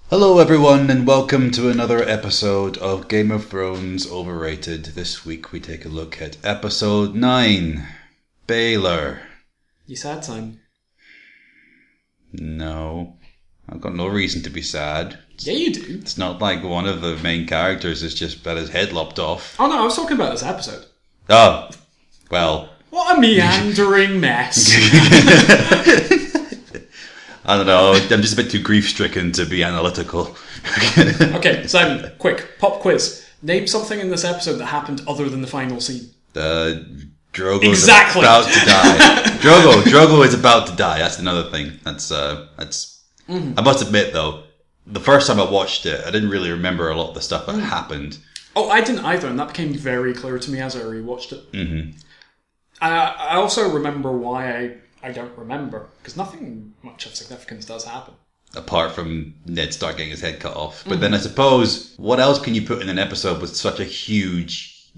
Hello everyone and welcome to another episode of Game of Thrones Overrated. This week we take a look at episode 9, Baylor. You sad, Simon? No, I've got no reason to be sad. Yeah, you do. It's not like one of the main characters has just had his head lopped off. Oh no, I was talking about this episode. Oh, well. What a meandering mess. I don't know, I'm just a bit too grief-stricken to be analytical. Okay, Simon, quick, pop quiz. Name something in this episode that happened other than the final scene. Drogo Exactly. is about to die. Drogo is about to die. That's another thing. That's. I must admit though, the first time I watched it, I didn't really remember a lot of the stuff that happened. Oh, I didn't either, and that became very clear to me as I rewatched it. Mm-hmm. I also remember why I don't remember, because nothing much of significance does happen. Apart from Ned Stark getting his head cut off. But then I suppose, what else can you put in an episode with such a huge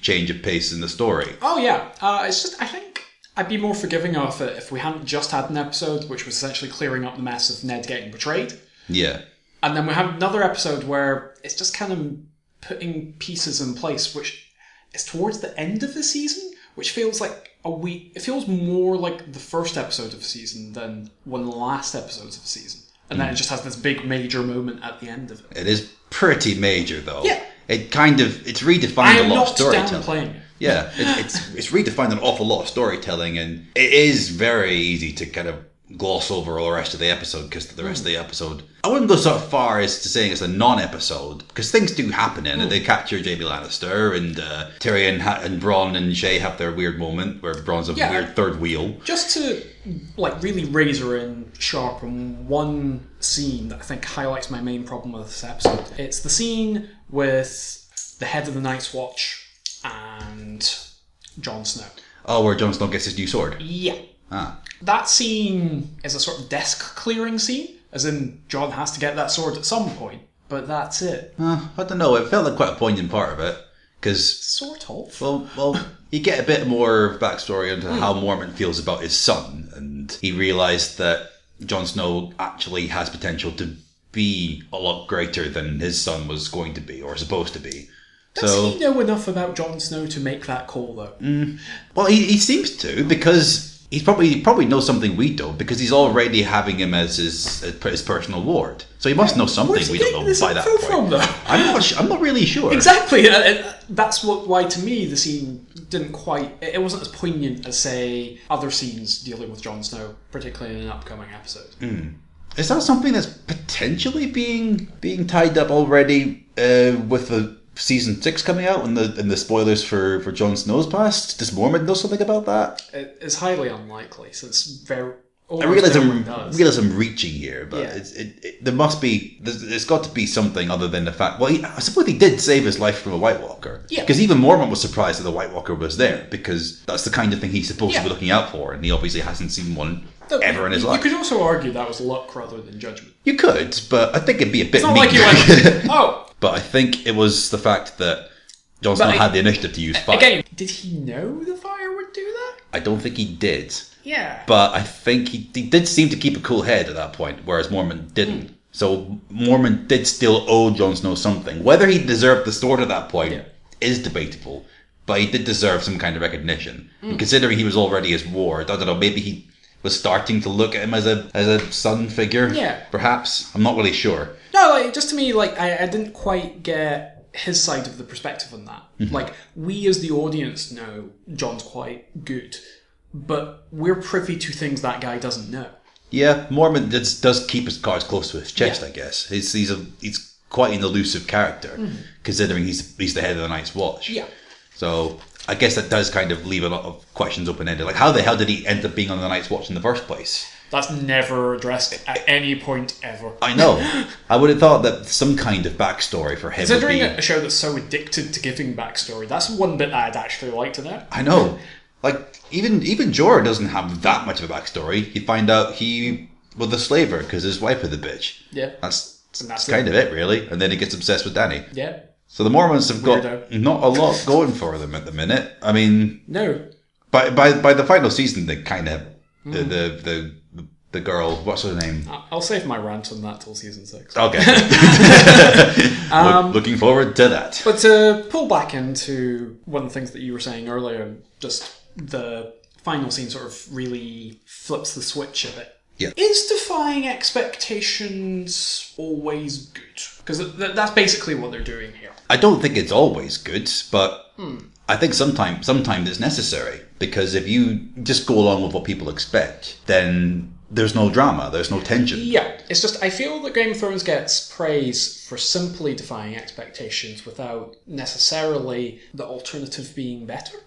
change of pace in the story? Oh yeah, it's just, I think I'd be more forgiving of it if we hadn't just had an episode which was essentially clearing up the mess of Ned getting betrayed. Yeah. And then we have another episode where it's just kind of putting pieces in place, which is towards the end of the season, which feels like it feels more like the first episode of the season than one of the last episodes of the season. And then it just has this big major moment at the end of it. It is pretty major though. Yeah. It's redefined a lot of storytelling. I'm not downplaying it. Yeah, it's redefined an awful lot of storytelling, and it is very easy to kind of gloss over all the rest of the episode, because the rest of the episode, I wouldn't go so far as to saying it's a non-episode, because things do happen in it. They capture Jaime Lannister, and Tyrion and Bronn and Shay have their weird moment where Bronn's a weird third wheel. Just to really razor in sharp on one scene that I think highlights my main problem with this episode. It's the scene with the head of the Night's Watch and Jon Snow. Oh, where Jon Snow gets his new sword? Yeah. Ah. That scene is a sort of desk clearing scene, as in Jon has to get that sword at some point, but that's it. I don't know, it felt like quite a poignant part of it, because... Sort of. Well, you get a bit more backstory into how Mormont feels about his son, and he realised that Jon Snow actually has potential to be a lot greater than his son was going to be, or supposed to be. Does he know enough about Jon Snow to make that call, though? Well, he seems to, because... He probably knows something we don't, because he's already having him as his personal ward. So he must know something we don't know by that point. From, though? I'm not really sure. Exactly. That's why, to me, the scene didn't quite... It wasn't as poignant as, say, other scenes dealing with Jon Snow, particularly in an upcoming episode. Is that something that's potentially being tied up already with the Season 6 coming out and the spoilers for Jon Snow's past? Does Mormont know something about that? It's highly unlikely, since very... I realize I'm reaching here, but yeah. There's got to be something other than the fact... Well, I suppose he did save his life from a White Walker. Yeah. Because even Mormont was surprised that the White Walker was there, because that's the kind of thing he's supposed to be looking out for, and he obviously hasn't seen one ever in his life. You could also argue that was luck rather than judgment. You could, but I think it'd be a bit mean. It's not like you went, oh... But I think it was the fact that Jon Snow had the initiative to use fire. Again, did he know the fire would do that? I don't think he did. Yeah. But I think he did seem to keep a cool head at that point, whereas Mormont didn't. So Mormont did still owe Jon Snow something. Whether he deserved the sword at that point is debatable, but he did deserve some kind of recognition. And considering he was already his ward, I don't know, maybe he was starting to look at him as a son figure. Yeah. Perhaps. I'm not really sure. No, just to me, I didn't quite get his side of the perspective on that. We as the audience know Jon's quite good, but we're privy to things that guy doesn't know. Yeah, Mormont does keep his cards close to his chest, I guess. He's quite an elusive character, considering he's the head of the Night's Watch. Yeah. So I guess that does kind of leave a lot of questions open-ended. Like, how the hell did he end up being on the Night's Watch in the first place? That's never addressed at any point ever. I know. I would have thought that some kind of backstory for him would be... a show that's so addicted to giving backstory, that's one bit I'd actually like to know. I know. Like, even Jorah doesn't have that much of a backstory. You find out he was a slaver because his wife was a bitch. Yeah. That's kind of it, really. And then he gets obsessed with Dany. Yeah. So the Mormons have got not a lot going for them at the minute. I mean... No. By the final season, they kind of... The the girl. What's her name? I'll save my rant on that till season 6. Okay. Looking forward to that. But to pull back into one of the things that you were saying earlier, just the final scene sort of really flips the switch a bit. Yeah. Is defying expectations always good? Because that's basically what they're doing here. I don't think it's always good, but I think sometimes it's necessary. Because if you just go along with what people expect, then there's no drama, there's no tension. Yeah, it's just, I feel that Game of Thrones gets praise for simply defying expectations without necessarily the alternative being better.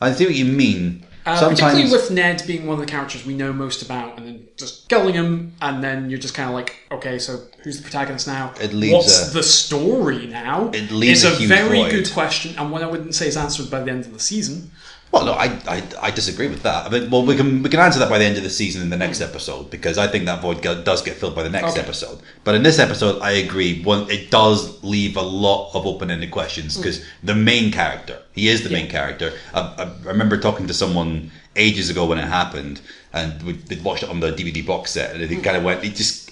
I see what you mean. Particularly with Ned being one of the characters we know most about, and then just killing him, and then you're just kind of like, okay, so who's the protagonist now? What's the story now? It leaves it's a very void. good question, and one I wouldn't say is answered by the end of the season. Well, no, I disagree with that. I mean, well, we can answer that by the end of the season in the next episode, because I think that void does get filled by the next episode. But in this episode, I agree. It does leave a lot of open-ended questions, because the main character, he is the main character. I remember talking to someone ages ago when it happened, and we'd watched it on the DVD box set, and he kind of went,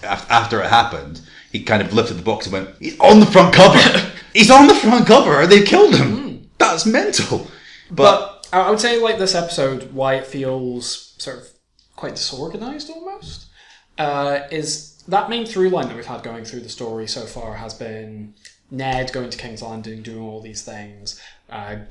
after it happened, he kind of lifted the box and went, he's on the front cover! He's on the front cover! They killed him! That's mental! But I would say, like, this episode, why it feels sort of quite disorganised almost, is that main through line that we've had going through the story so far has been Ned going to King's Landing, doing all these things,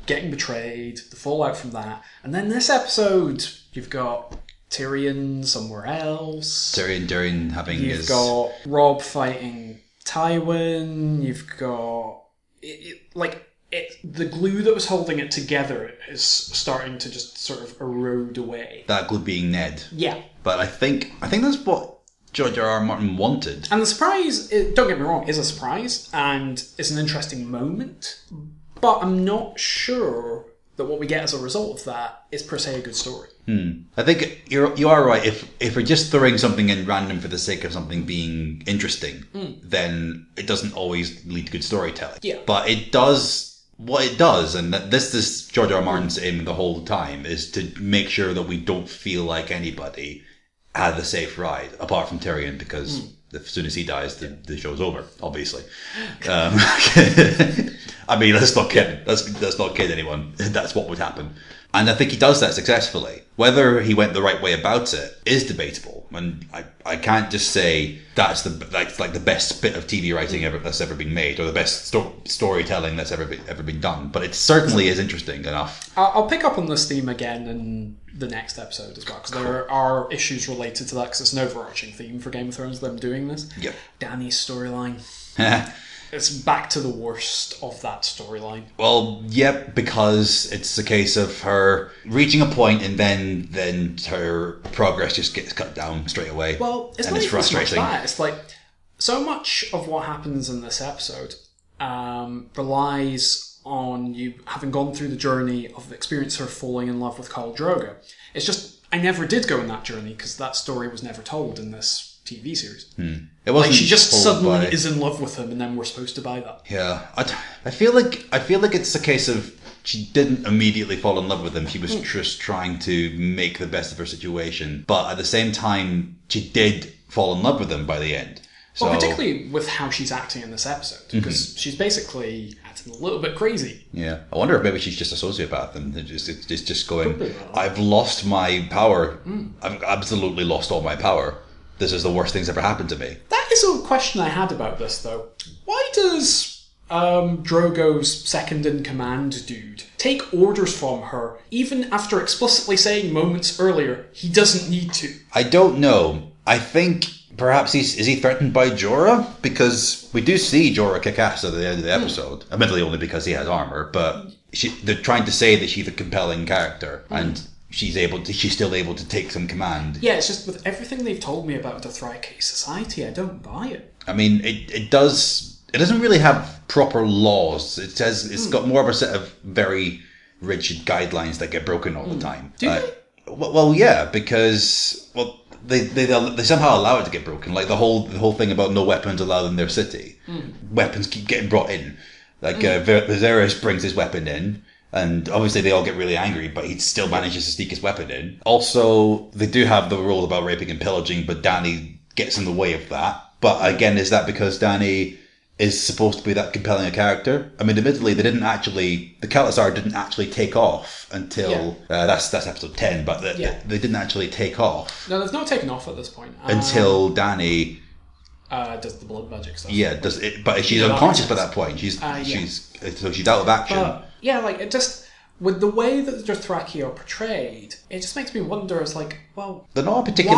getting betrayed, the fallout from that. And then this episode, you've got Tyrion somewhere else. Tyrion having You've got Robb fighting Tywin. You've got... the glue that was holding it together is starting to just sort of erode away. That glue being Ned. Yeah. But I think that's what George R.R. Martin wanted. And the surprise, don't get me wrong, is a surprise, and it's an interesting moment. But I'm not sure that what we get as a result of that is per se a good story. I think you are right. If we're just throwing something in random for the sake of something being interesting, then it doesn't always lead to good storytelling. Yeah. But it does... What it does, and this is George R. R. Martin's aim the whole time, is to make sure that we don't feel like anybody had a safe ride, apart from Tyrion, because as soon as he dies, the show's over, obviously. I mean, let's not kid anyone. That's what would happen. And I think he does that successfully. Whether he went the right way about it is debatable. And I can't just say that's the best bit of TV writing that's ever been made, or the best storytelling that's ever been done. But it certainly is interesting enough. I'll pick up on this theme again in the next episode as well, because there are issues related to that, because it's an overarching theme for Game of Thrones, them doing this. Yep. Dany's storyline. It's back to the worst of that storyline. Well, yep, because it's a case of her reaching a point and then her progress just gets cut down straight away. Well, it's and not it's even frustrating. so much that. It's like, so much of what happens in this episode relies on you having gone through the journey of the experience of her falling in love with Khal Drogo. It's just, I never did go on that journey, because that story was never told in this TV series. It wasn't she just suddenly by... is in love with him, and then we're supposed to buy that. Yeah, I feel like it's a case of she didn't immediately fall in love with him. She was just trying to make the best of her situation, but at the same time, she did fall in love with him by the end. So, well, particularly with how she's acting in this episode, because she's basically acting a little bit crazy. Yeah, I wonder if maybe she's just a sociopath and it's just going, I've lost my power. I've absolutely lost all my power. This is the worst thing's ever happened to me. That is a question I had about this, though. Why does Drogo's second-in-command dude take orders from her, even after explicitly saying moments earlier he doesn't need to? I don't know. I think perhaps is he threatened by Jorah? Because we do see Jorah kick ass at the end of the episode. Admittedly only because he has armor, but they're trying to say that she's a compelling character, and she's still able to take some command. Yeah, it's just with everything they've told me about Dothraki society, I don't buy it. I mean, it doesn't really have proper laws. It says it's got more of a set of very rigid guidelines that get broken all the time. Do they? Well, yeah, because they somehow allow it to get broken. Like the whole thing about no weapons allowed in their city. Weapons keep getting brought in. Like Viserys brings his weapon in. And obviously they all get really angry, but he still manages to sneak his weapon in. Also, they do have the rule about raping and pillaging, but Dany gets in the way of that. But again, is that because Dany is supposed to be that compelling a character? I mean, admittedly, the Khalasar didn't actually take off until that's episode 10, but they didn't actually take off. No, they've not taken off at this point until Dany does the blood magic stuff. Yeah, does it? But she's unconscious by that point. She's out of action. But, yeah, like it just. With the way that the Dothraki are portrayed, it just makes me wonder. It's like, well, they're not a particular.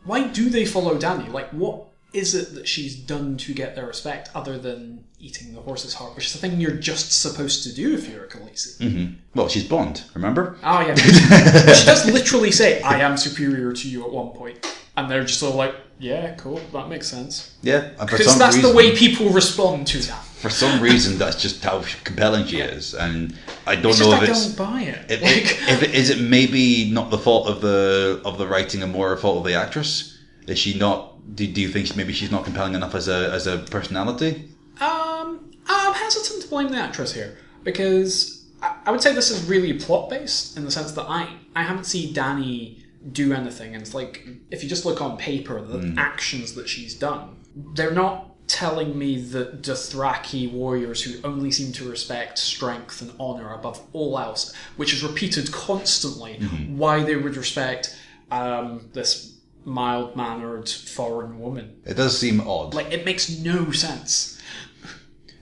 Why do they follow Dany? Like, what is it that she's done to get their respect, other than eating the horse's heart, which is the thing you're just supposed to do if you're a Khaleesi? Mm-hmm. Well, she's blonde, remember? Oh yeah, she does literally say, "I am superior to you" at one point, and they're just all like, "Yeah, cool, that makes sense." Yeah, because that's the way people respond to that. For some reason, that's just how compelling she is, and I don't know if I don't buy it. Is it maybe not the fault of the writing and more a fault of the actress? Is she not? Do you think maybe she's not compelling enough as a personality? I'm hesitant to blame the actress here, because I would say this is really plot based in the sense that I haven't seen Dany do anything, and it's like if you just look on paper, the actions that she's done, they're not telling me that Dothraki warriors who only seem to respect strength and honour above all else, which is repeated constantly, why they would respect this mild-mannered foreign woman. It does seem odd. Like, it makes no sense.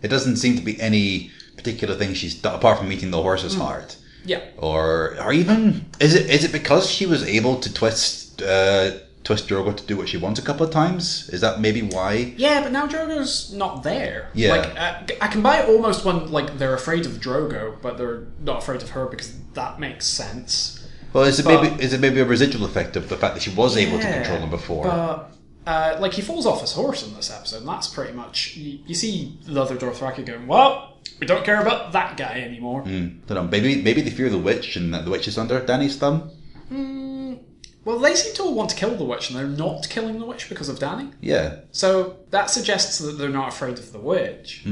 It doesn't seem to be any particular thing she's done, apart from eating the horse's heart. Yeah. Or even... Is it because she was able to twist Drogo to do what she wants a couple of times? Is that maybe why? Yeah, but now Drogo's not there. Yeah. Like, I can buy it almost when, like, they're afraid of Drogo, but they're not afraid of her because that makes sense. Well, is it maybe a residual effect of the fact that she was able to control him before? But, like, he falls off his horse in this episode, and that's pretty much... You see the other Dothraki going, well, we don't care about that guy anymore. Don't know, maybe they fear the witch, and the witch is under Dany's thumb? Well, they seem to all want to kill the witch, and they're not killing the witch because of Dany. Yeah. So that suggests that they're not afraid of the witch.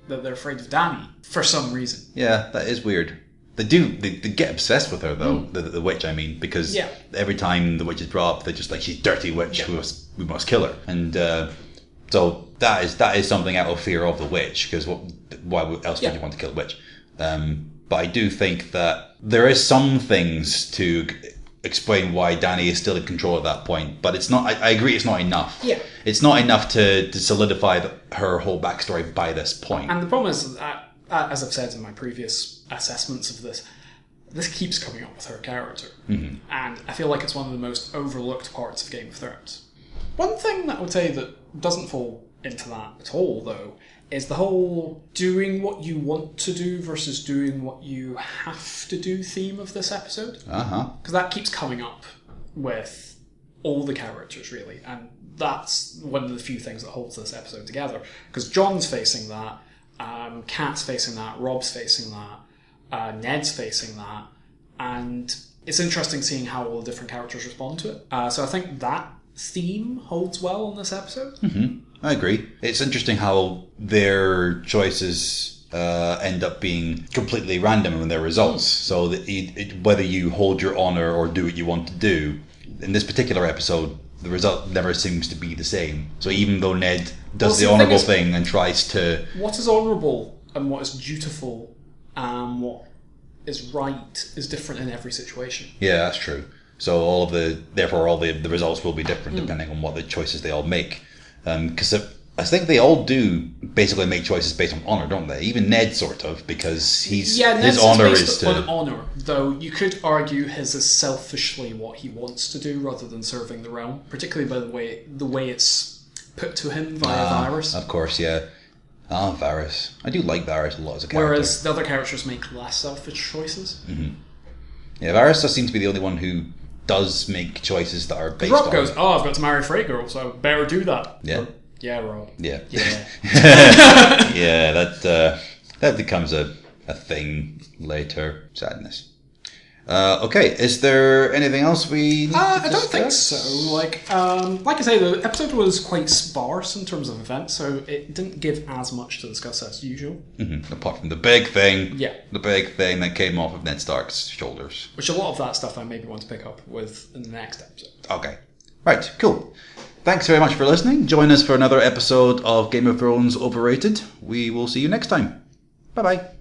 That they're afraid of Dany, for some reason. Yeah, that is weird. They get obsessed with her, though, the witch, I mean, because every time the witch is brought up, they're just like, she's dirty witch, we must kill her. And so that is something out of fear of the witch, because why else would you want to kill the witch? But I do think that there is some things to explain why Dany is still in control at that point, but it's not. I agree, it's not enough. Yeah, it's not enough to solidify her whole backstory by this point. And the problem is that, as I've said in my previous assessments of this keeps coming up with her character, and I feel like it's one of the most overlooked parts of Game of Thrones. One thing that I would say that doesn't fall into that at all, though, is the whole doing what you want to do versus doing what you have to do theme of this episode. Because that keeps coming up with all the characters, really. And that's one of the few things that holds this episode together. Because Jon's facing that, Kat's facing that, Rob's facing that, Ned's facing that. And it's interesting seeing how all the different characters respond to it. So I think that theme holds well in this episode. I agree. It's interesting how their choices end up being completely random in their results. So that whether you hold your honour or do what you want to do, in this particular episode, the result never seems to be the same. So even though Ned does the honourable thing and tries to... What is honourable and what is dutiful and what is right is different in every situation. Yeah, that's true. So all the results will be different depending on what the choices they all make. Because I think they all do basically make choices based on honour, don't they? Even Ned, sort of, because his honour is to... on honour, though you could argue his is selfishly what he wants to do rather than serving the realm, particularly by the way it's put to him via Varys. Of course, yeah. Varys. I do like Varys a lot as a character. Whereas the other characters make less selfish choices. Yeah, Varys does seem to be the only one who does make choices that are based Rob on... goes, I've got to marry Frey girl, so better do that. Yeah. Yeah, Rob. Yeah. Yeah. Yeah, that becomes a thing later. Sadness. Okay, is there anything else we need to I don't think discuss? so. Like I say, the episode was quite sparse in terms of events, so it didn't give as much to discuss as usual. Apart from the big thing. Yeah. The big thing that came off of Ned Stark's shoulders. Which a lot of that stuff I maybe want to pick up with in the next episode. Okay. Right, cool. Thanks very much for listening. Join us for another episode of Game of Thrones Overrated. We will see you next time. Bye-bye.